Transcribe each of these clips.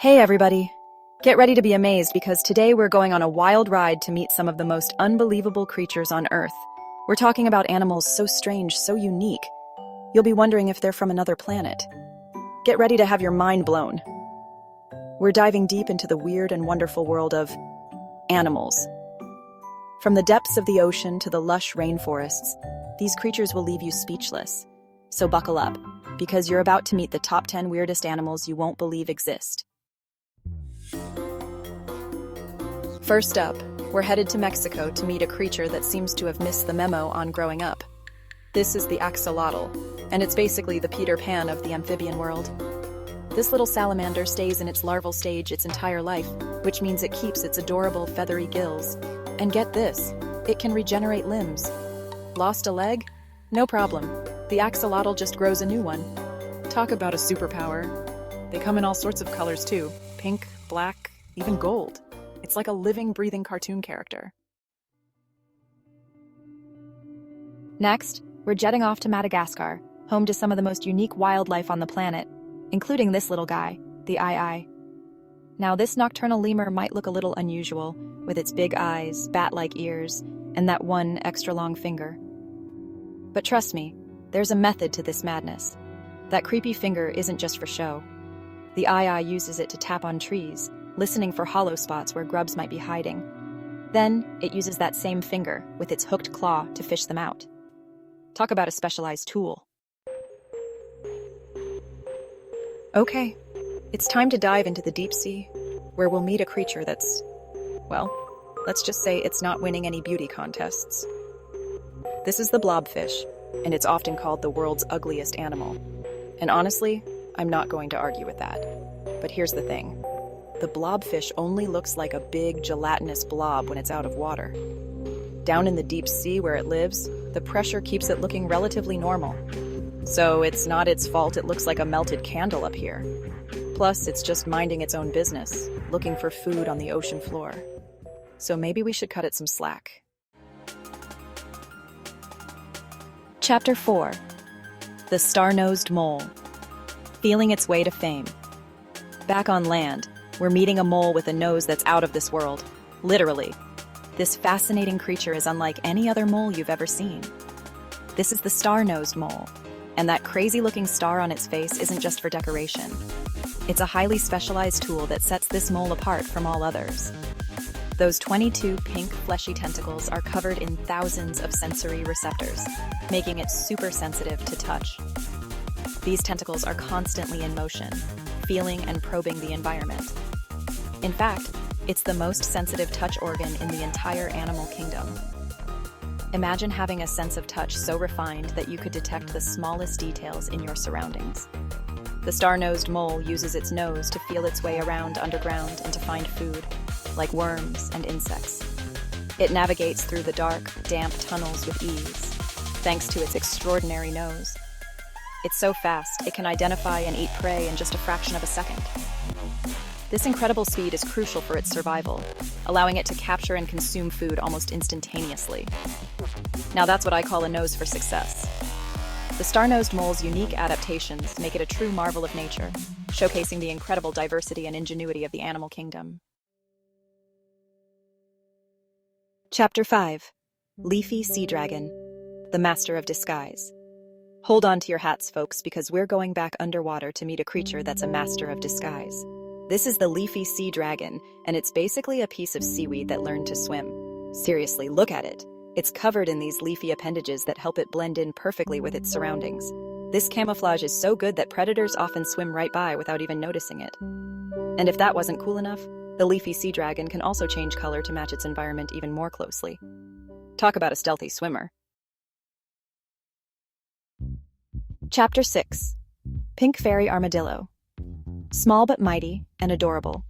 Hey everybody! Get ready to be amazed because today we're going on a wild ride to meet some of the most unbelievable creatures on Earth. We're talking about animals so strange, so unique. You'll be wondering if they're from another planet. Get ready to have your mind blown. We're diving deep into the weird and wonderful world of animals. From the depths of the ocean to the lush rainforests, these creatures will leave you speechless. So buckle up, because you're about to meet the top 10 weirdest animals you won't believe exist. First up, we're headed to Mexico to meet a creature that seems to have missed the memo on growing up. This is the axellottle, and it's basically the Peter Pan of the amphibian world. This little salamander stays in its larval stage its entire life, which means it keeps its adorable feathery gills. And get this, it can regenerate limbs. Lost a leg? No problem. The axellottle just grows a new one. Talk about a superpower. They come in all sorts of colors too. Pink, black, even gold. It's like a living, breathing cartoon character. Next, we're jetting off to Madagascar, home to some of the most unique wildlife on the planet, including this little guy, the ii. Now, this nocturnal lemur might look a little unusual, with its big eyes, bat-like ears, and that one extra-long finger. But trust me, there's a method to this madness. That creepy finger isn't just for show. The ii uses it to tap on trees, listening for hollow spots where grubs might be hiding. Then, it uses that same finger, with its hooked claw, to fish them out. Talk about a specialized tool. Okay, it's time to dive into the deep sea, where we'll meet a creature that's, well, let's just say it's not winning any beauty contests. This is the blobfish, and it's often called the world's ugliest animal. And honestly, I'm not going to argue with that. But here's the thing. The blobfish only looks like a big, gelatinous blob when it's out of water. Down in the deep sea where it lives, the pressure keeps it looking relatively normal. So it's not its fault it looks like a melted candle up here. Plus, it's just minding its own business, looking for food on the ocean floor. So maybe we should cut it some slack. Chapter 4. The Starnosed Mole. Feeling its way to fame. Back on land, we're meeting a mole with a nose that's out of this world. Literally. This fascinating creature is unlike any other mole you've ever seen. This is the Starnosed mole, and that crazy-looking star on its face isn't just for decoration. It's a highly specialized tool that sets this mole apart from all others. Those 22 pink, fleshy tentacles are covered in thousands of sensory receptors, making it super sensitive to touch. These tentacles are constantly in motion, feeling and probing the environment. In fact, it's the most sensitive touch organ in the entire animal kingdom. Imagine having a sense of touch so refined that you could detect the smallest details in your surroundings. The star-nosed mole uses its nose to feel its way around underground and to find food, like worms and insects. It navigates through the dark, damp tunnels with ease, thanks to its extraordinary nose. It's so fast, it can identify and eat prey in just a fraction of a second. This incredible speed is crucial for its survival, allowing it to capture and consume food almost instantaneously. Now that's what I call a nose for success. The star-nosed mole's unique adaptations make it a true marvel of nature, showcasing the incredible diversity and ingenuity of the animal kingdom. Chapter 5. Leafy Sea Dragon, the Master of Disguise. Hold on to your hats, folks, because we're going back underwater to meet a creature that's a master of disguise. This is the Leafy Sea Dragon, and it's basically a piece of seaweed that learned to swim. Seriously, look at it. It's covered in these leafy appendages that help it blend in perfectly with its surroundings. This camouflage is so good that predators often swim right by without even noticing it. And if that wasn't cool enough, the Leafy Sea Dragon can also change color to match its environment even more closely. Talk about a stealthy swimmer. Chapter 6. Pink Fairy Armadillo. Small but mighty and adorable.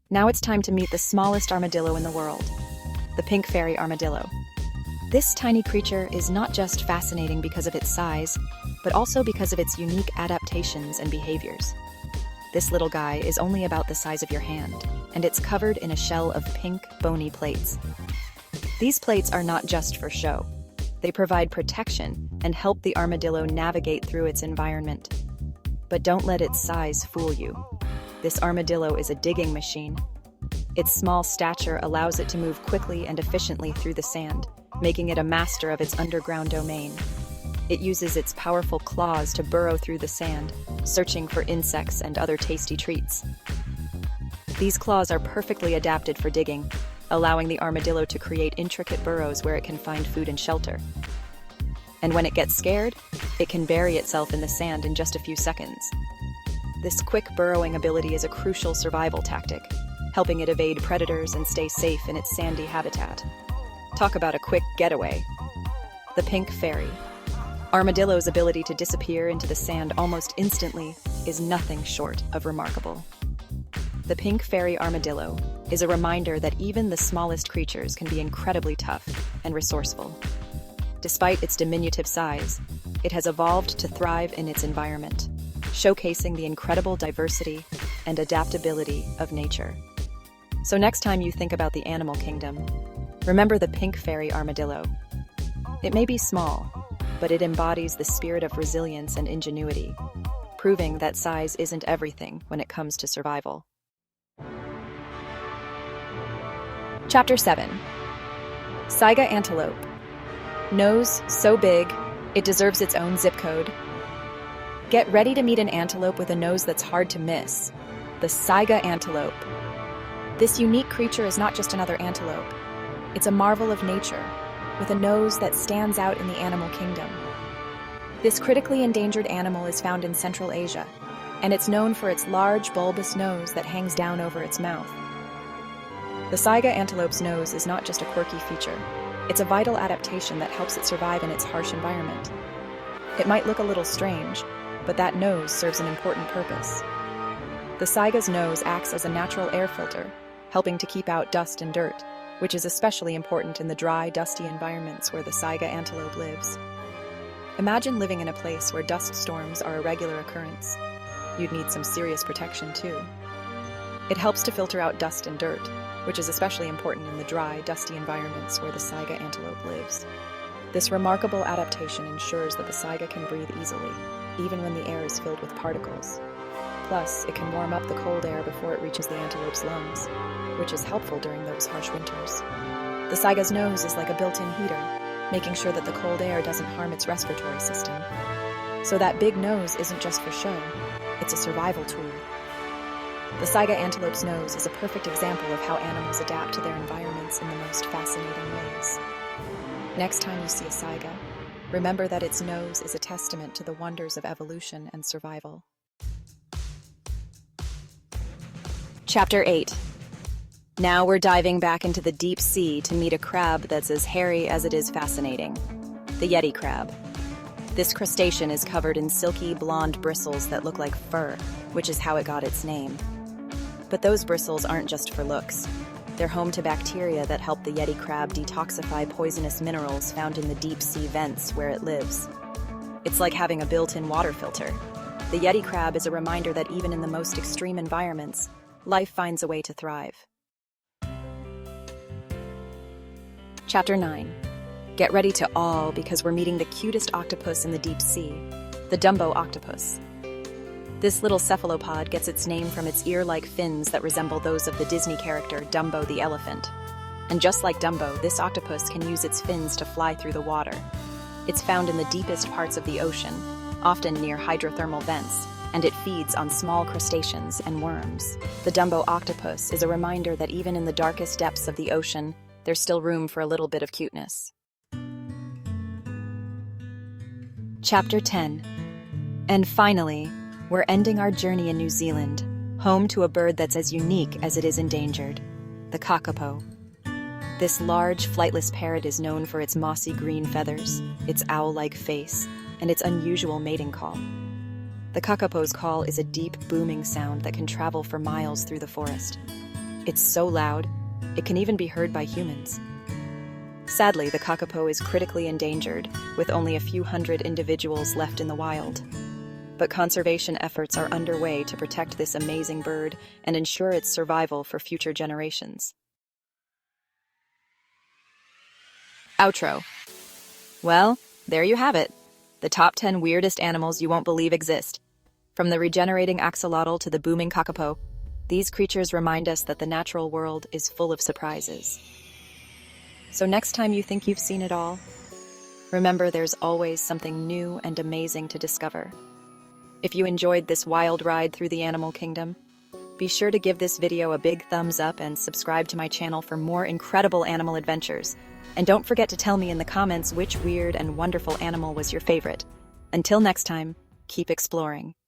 Now it's time to meet the smallest armadillo in the world, the Pink Fairy Armadillo. This tiny creature is not just fascinating because of its size, but also because of its unique adaptations and behaviors. This little guy is only about the size of your hand, and it's covered in a shell of pink, bony plates. These plates are not just for show. They provide protection and help the armadillo navigate through its environment. But don't let its size fool you. This armadillo is a digging machine. Its small stature allows it to move quickly and efficiently through the sand, making it a master of its underground domain. It uses its powerful claws to burrow through the sand, searching for insects and other tasty treats. These claws are perfectly adapted for digging, allowing the armadillo to create intricate burrows where it can find food and shelter. And when it gets scared, it can bury itself in the sand in just a few seconds. This quick burrowing ability is a crucial survival tactic, helping it evade predators and stay safe in its sandy habitat. Talk about a quick getaway. The pink fairy. Armadillo's ability to disappear into the sand almost instantly is nothing short of remarkable. The pink fairy armadillo is a reminder that even the smallest creatures can be incredibly tough and resourceful. Despite its diminutive size, it has evolved to thrive in its environment, showcasing the incredible diversity and adaptability of nature. So next time you think about the animal kingdom, remember the pink fairy armadillo. It may be small, but it embodies the spirit of resilience and ingenuity, proving that size isn't everything when it comes to survival. Chapter 7. SAA Antelope Nose so big, it deserves its own zip code. Get ready to meet an antelope with a nose that's hard to miss. The SAA Antelope. This unique creature is not just another antelope. It's a marvel of nature, with a nose that stands out in the animal kingdom. This critically endangered animal is found in Central Asia, and it's known for its large, bulbous nose that hangs down over its mouth. The SAA antelope's nose is not just a quirky feature. It's a vital adaptation that helps it survive in its harsh environment. It might look a little strange, but that nose serves an important purpose. The SAA's nose acts as a natural air filter, helping to keep out dust and dirt, which is especially important in the dry, dusty environments where the SAA antelope lives. Imagine living in a place where dust storms are a regular occurrence. You'd need some serious protection too. It helps to filter out dust and dirt, which is especially important in the dry, dusty environments where the SAA antelope lives. This remarkable adaptation ensures that the SAA can breathe easily, even when the air is filled with particles. Plus, it can warm up the cold air before it reaches the antelope's lungs, which is helpful during those harsh winters. The SAA's nose is like a built-in heater, making sure that the cold air doesn't harm its respiratory system. So that big nose isn't just for show, it's a survival tool. The SAA antelope's nose is a perfect example of how animals adapt to their environments in the most fascinating ways. Next time you see a SAA, remember that its nose is a testament to the wonders of evolution and survival. Chapter 8. Now we're diving back into the deep sea to meet a crab that's as hairy as it is fascinating. The Yeti Crab. This crustacean is covered in silky blonde bristles that look like fur, which is how it got its name. But those bristles aren't just for looks. They're home to bacteria that help the Yeti crab detoxify poisonous minerals found in the deep sea vents where it lives. It's like having a built-in water filter. The Yeti crab is a reminder that even in the most extreme environments, life finds a way to thrive. Chapter 9. Get ready to awe because we're meeting the cutest octopus in the deep sea, the Dumbo Octopus. This little cephalopod gets its name from its ear-like fins that resemble those of the Disney character Dumbo the elephant. And just like Dumbo, this octopus can use its fins to fly through the water. It's found in the deepest parts of the ocean, often near hydrothermal vents, and it feeds on small crustaceans and worms. The Dumbo Octopus is a reminder that even in the darkest depths of the ocean, there's still room for a little bit of cuteness. Chapter 10. And finally, we're ending our journey in New Zealand, home to a bird that's as unique as it is endangered, the kakapo. This large, flightless parrot is known for its mossy green feathers, its owl-like face, and its unusual mating call. The kakapo's call is a deep, booming sound that can travel for miles through the forest. It's so loud, it can even be heard by humans. Sadly, the kakapo is critically endangered, with only a few hundred individuals left in the wild. But conservation efforts are underway to protect this amazing bird and ensure its survival for future generations. Outro. Well, there you have it. The top 10 weirdest animals you won't believe exist. From the regenerating axellottle to the booming kakapo, These creatures remind us that the natural world is full of surprises. So next time you think you've seen it all, remember there's always something new and amazing to discover. If you enjoyed this wild ride through the animal kingdom, be sure to give this video a big thumbs up and subscribe to my channel for more incredible animal adventures. And don't forget to tell me in the comments which weird and wonderful animal was your favorite. Until next time, keep exploring.